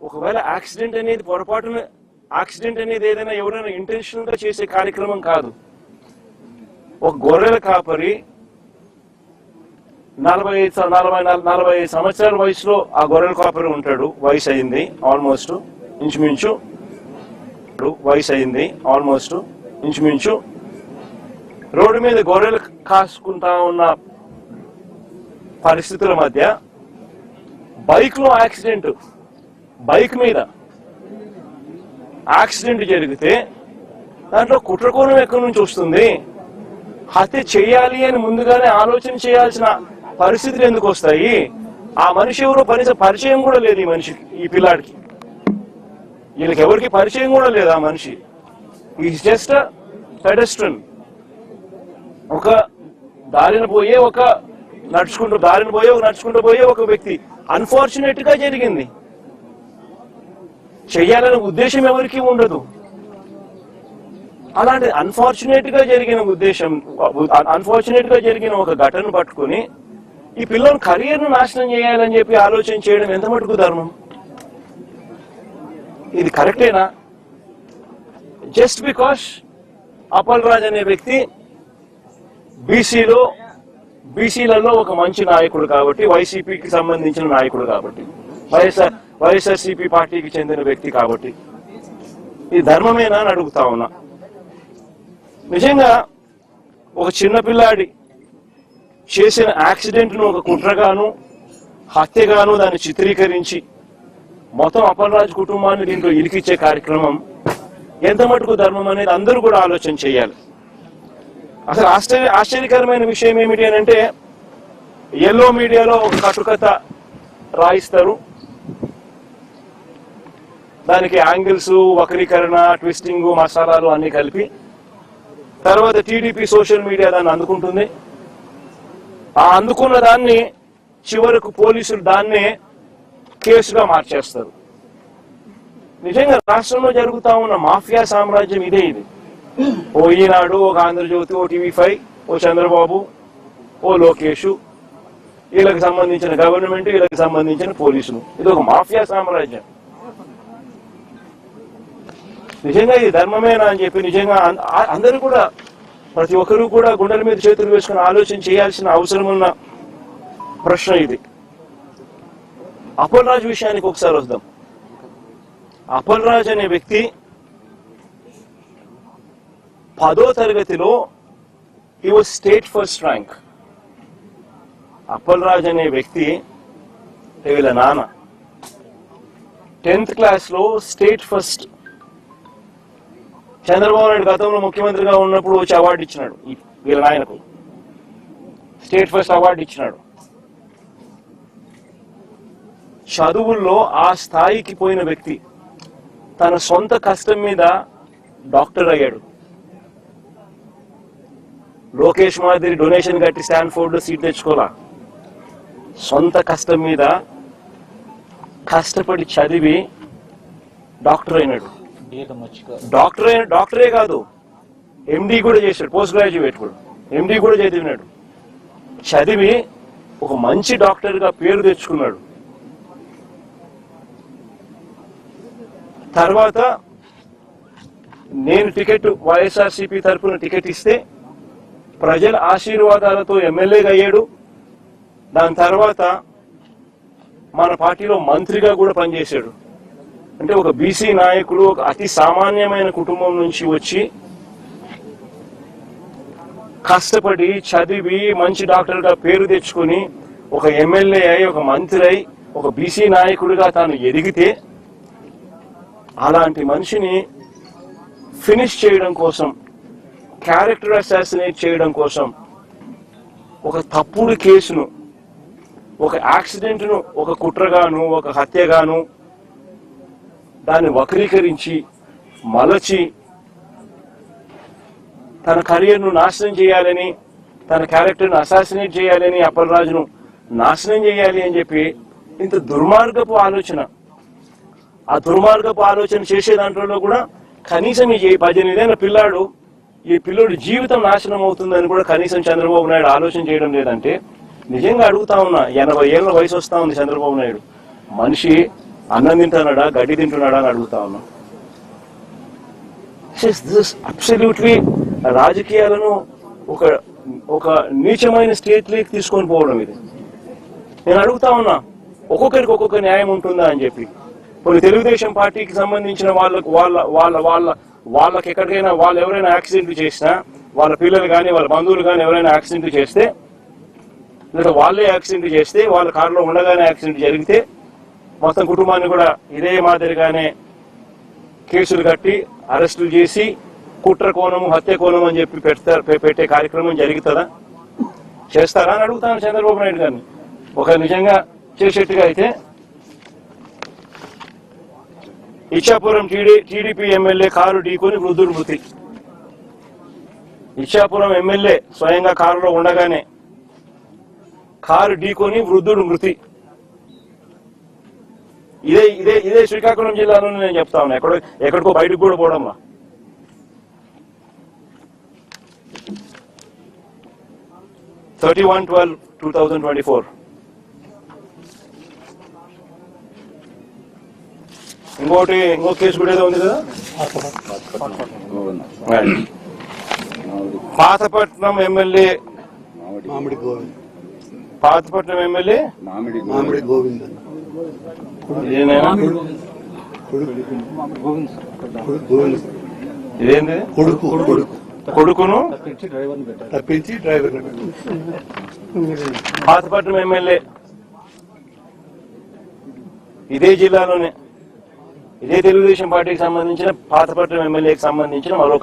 ఒకవేళ యాక్సిడెంట్ అనేది ఏదైనా ఎవరైనా ఇంటెన్షనల్ గా చేసే కార్యక్రమం కాదు. ఒక గొర్రెల కాపరి 45 సంవత్సరాల వయసులో ఆ గొర్రెల కాపరి ఉంటాడు. వయసు అయింది ఆల్మోస్ట్ ఇంచుమించు రోడ్డు మీద గొర్రెలు కాసుకుంటా ఉన్న పరిస్థితుల మధ్య బైక్ మీద యాక్సిడెంట్ జరిగితే దాంట్లో కుట్రకోణం ఎక్కడి నుంచి వస్తుంది? హత్య చేయాలి అని ముందుగానే ఆలోచన చేయాల్సిన పరిస్థితులు ఎందుకు వస్తాయి? ఆ మనిషి ఎవరో పరిచయం కూడా లేదు ఈ మనిషికి, ఈ పిల్లాడికి. వీళ్ళకి ఎవరికి పరిచయం కూడా లేదు ఆ మనిషి. Is just pedestrian. ఒక నడుచుకుంటూ పోయే ఒక వ్యక్తి. అన్ఫార్చునేట్ గా జరిగింది. చెయ్యాలనే ఉద్దేశం ఎవరికి ఉండదు. అలాంటి అన్ఫార్చునేట్ గా జరిగిన ఒక ఘటన పట్టుకుని ఈ పిల్లల కెరీర్ ను నాశనం చేయాలని చెప్పి ఆలోచన చేయడం ఎంత మటుకు ధర్మం? ఇది కరెక్టేనా? జస్ట్ బికాస్ అప్పల్ రాజ్ అనే వ్యక్తి బీసీలలో ఒక మంచి నాయకుడు కాబట్టి, వైసీపీకి సంబంధించిన నాయకుడు కాబట్టి, వైఎస్ఆర్సీపీ పార్టీకి చెందిన వ్యక్తి కాబట్టి ఇది ధర్మమేనా అని అడుగుతా ఉన్నా. నిజంగా ఒక చిన్నపిల్లాడి చేసిన యాక్సిడెంట్ ను ఒక కుట్రగాను హత్యగాను దాన్ని చిత్రీకరించి మొత్తం అప్పల్ రాజ్ కుటుంబాన్ని దీంట్లో ఇరికిచ్చే కార్యక్రమం ఎంత మటుకు ధర్మం అనేది అందరూ కూడా ఆలోచన చేయాలి. అసలు ఆశ్చర్యకరమైన విషయం ఏమిటి అని అంటే, ఎల్లో మీడియాలో ఒక కట్టుకథ రాయిస్తారు. దానికి యాంగిల్స్, వక్రీకరణ, ట్విస్టింగ్, మసాలాలు అన్ని కలిపి తర్వాత టీడీపీ సోషల్ మీడియా దాన్ని అందుకుంటుంది. ఆ అందుకున్న దాన్ని చివరకు పోలీసులు దాన్నే కేసుగా మార్చేస్తారు. నిజంగా రాష్ట్రంలో జరుగుతా ఉన్న మాఫియా సామ్రాజ్యం ఇది. ఓ ఈనాడు, ఒక ఆంధ్రజ్యోతి, ఓ TV5, ఓ చంద్రబాబు, ఓ లోకేష్, వీళ్ళకి సంబంధించిన గవర్నమెంట్, వీళ్ళకి సంబంధించిన పోలీసులు. ఇది ఒక మాఫియా సామ్రాజ్యం. నిజంగా ఇది ధర్మమేనా అని చెప్పి నిజంగా అందరూ కూడా, ప్రతి ఒక్కరూ కూడా గుండెల మీద చేతులు వేసుకుని ఆలోచన చేయాల్సిన అవసరం ఉన్న ప్రశ్న ఇది. అప్పల్ రాజ్ విషయానికి ఒకసారి వద్దాం. అప్పల్ రాజ్ అనే వ్యక్తి 10వ తరగతిలో he was state first rank. Appal Raj అనే వ్యక్తి వీళ్ళ నాన్న 10th క్లాస్లో స్టేట్ ఫస్ట్. చంద్రబాబు నాయుడు గతంలో ముఖ్యమంత్రిగా ఉన్నప్పుడు వచ్చి అవార్డు ఇచ్చినాడు వీళ్ళ నాయనకు. స్టేట్ ఫస్ట్ అవార్డు ఇచ్చినాడు. చదువుల్లో ఆ స్థాయికి పోయిన వ్యక్తి తన సొంత కష్టం మీద డాక్టర్ అయ్యాడు. లోకేష్ మాదిరి డొనేషన్ కట్టి స్టాన్ఫోర్డ్ లో సీట్ తెచ్చుకోవాలా. సొంత కష్టం మీద కష్టపడి చదివి డాక్టర్ అయినాడు. డాక్టరే కాదు, ఎండి కూడా చేశాడు. పోస్ట్ గ్రాడ్యుయేట్ కూడా, ఎండి కూడా చదివినాడు. చదివి ఒక మంచి డాక్టర్ గా పేరు తెచ్చుకున్నాడు. తర్వాత నేను వైఎస్ఆర్సీపీ తరఫున టికెట్ ఇస్తే ప్రజల ఆశీర్వాదాలతో ఎమ్మెల్యేగా అయ్యాడు. దాని తర్వాత మన పార్టీలో మంత్రిగా కూడా పనిచేశాడు. అంటే ఒక బీసీ నాయకుడు, ఒక అతి సామాన్యమైన కుటుంబం నుంచి వచ్చి కష్టపడి చదివి మంచి డాక్టర్ గా పేరు తెచ్చుకుని ఒక ఎమ్మెల్యే అయి, ఒక మంత్రి అయి, ఒక బీసీ నాయకుడిగా తాను ఎదిగితే అలాంటి మనిషిని ఫినిష్ చేయడం కోసం, క్యారెక్టర్ అసాసినేట్ చేయడం కోసం ఒక తప్పుడు కేసును, ఒక యాక్సిడెంట్ ను ఒక కుట్రగాను, ఒక హత్యగాను దాన్ని వక్రీకరించి మలచి తన కెరీర్ను నాశనం చేయాలని, తన క్యారెక్టర్ను అసాసినేట్ చేయాలని, అప్పల్ రాజును నాశనం చేయాలి అని చెప్పి ఇంత దుర్మార్గపు ఆలోచన. ఆ దుర్మార్గపు ఆలోచన చేసే దాంట్లో కూడా కనీసం ఈ 18 ఏళ్ల పిల్లాడు, ఈ పిల్లోడి జీవితం నాశనం అవుతుందని కూడా కనీసం చంద్రబాబు నాయుడు ఆలోచన చేయడం లేదంటే నిజంగా అడుగుతా ఉన్నా. 80 ఏళ్ల వయసు వస్తా ఉంది చంద్రబాబు నాయుడు. మనిషి అన్నం తింటున్నాడా, గడ్డి తింటున్నాడా అని అడుగుతా ఉన్నా. అబ్సల్యూట్లీ రాజకీయాలను ఒక ఒక నీచమైన స్టేట్లోకి తీసుకొని పోవడం ఇది. నేను అడుగుతా ఉన్నా, ఒక్కొక్కరికి ఒక్కొక్క న్యాయం ఉంటుందా అని చెప్పి. కొన్ని తెలుగుదేశం పార్టీకి సంబంధించిన వాళ్ళకి ఎక్కడికైనా వాళ్ళు ఎవరైనా యాక్సిడెంట్లు చేసినా, వాళ్ళ పిల్లలు కానీ వాళ్ళ బంధువులు కానీ ఎవరైనా యాక్సిడెంట్లు చేస్తే, లేదా వాళ్ళే యాక్సిడెంట్ చేస్తే, వాళ్ళ కారులో ఉండగానే యాక్సిడెంట్ జరిగితే మొత్తం కుటుంబాన్ని కూడా ఇదే మాదిరిగానే కేసులు కట్టి అరెస్టులు చేసి కుట్ర కోణము, హత్య కోణం అని చెప్పి పెట్టే కార్యక్రమం జరుగుతుందా? చేస్తారా అని అడుగుతాను చంద్రబాబు నాయుడు గారిని. ఒక నిజంగా చేసేట్టుగా అయితే ఇచ్చాపురం టీడీపీ ఎమ్మెల్యే కారు ఢీకొని వృద్ధుడు మృతి. ఇచ్చాపురం ఎమ్మెల్యే స్వయంగా కారులో ఉండగానే కారు ఢీకొని వృద్ధుడు మృతి. ఇదే ఇదే ఇదే శ్రీకాకుళం జిల్లాలోనే నేను చెప్తా ఉన్నా, ఎక్కడికో బయటకు కూడా పోవడంలా. (31/12/2024). ఇంకో కేసు కూడా ఏదో ఉంది కదా, పాతపట్నం ఎమ్మెల్యే మామిడి గోవింద్ ఇదేంది కొడుకును తప్పించి డ్రైవర్. పాతపట్నం ఎమ్మెల్యే ఇదే జిల్లాలోనే, ఇదే తెలుగుదేశం పార్టీకి సంబంధించిన పాతపట్నం ఎమ్మెల్యేకి సంబంధించిన మరో